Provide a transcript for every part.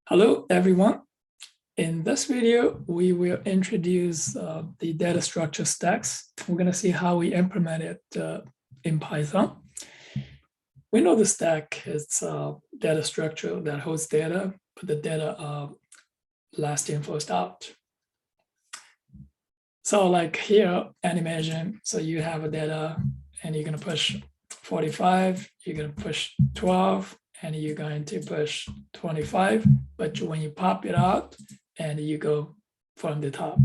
Hello, everyone. In this video, we will introduce the data structure stacks. We're going to see how we implement it in Python. We know the stack is a data structure that holds data, but the data are last in, first out. So like here, animation, so you have a data and you're going to push 45, you're going to push 12, and you're going to push 25, but when you pop it out and you go from the top,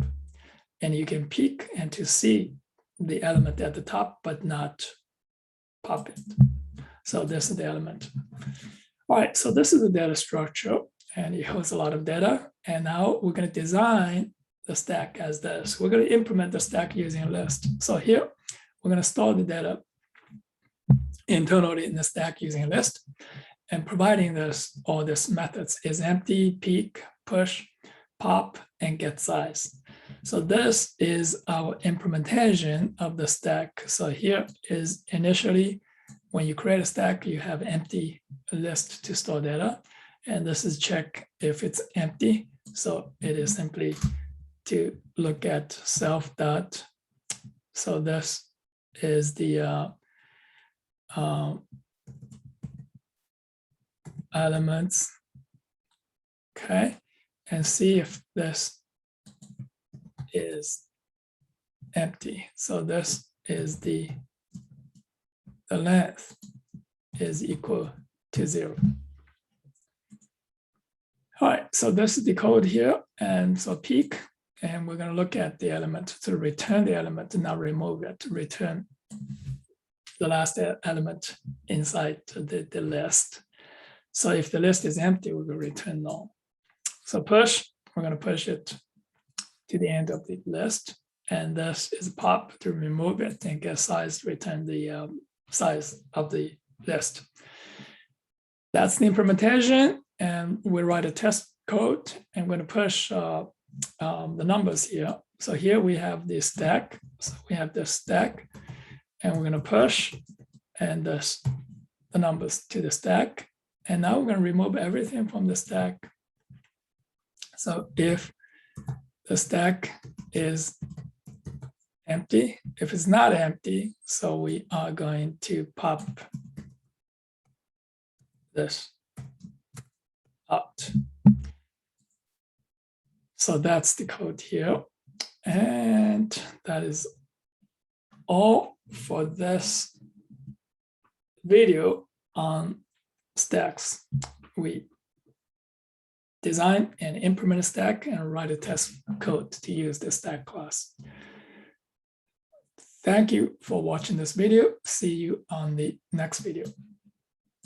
and you can peek and to see the element at the top, but not pop it. So this is the element. All right, so this is the data structure, and it holds a lot of data. And now we're going to design the stack as this. We're going to implement the stack using a list. So here, we're going to store the data internally in the stack using a list. And providing this, all these methods is empty, peek, push, pop, and get size. So this is our implementation of the stack. So here is initially, when you create a stack, you have empty list to store data. And this is check if it's empty. So it is simply to look at self dot. So this is the elements, okay, and see if this is empty. So this is the length is equal to 0. All right, so this is the code here, and so peek, and we're going to look at the element to return the element and not remove it, to return the last element inside the list. So if the list is empty, we will return null. So push, we're going to push it to the end of the list. And this is pop to remove it, and get size to return the size of the list. That's the implementation. And we write a test code, and we're going to push the numbers here. So here we have the stack. So we have this stack, and we're going to push and the numbers to the stack. And now we're going to remove everything from the stack. So if the stack is empty, if it's not empty, so we are going to pop this out. So that's the code here. And that is all for this video on stacks. We design and implement a stack and write a test code to use the stack class. Thank you for watching this video. See you on the next video.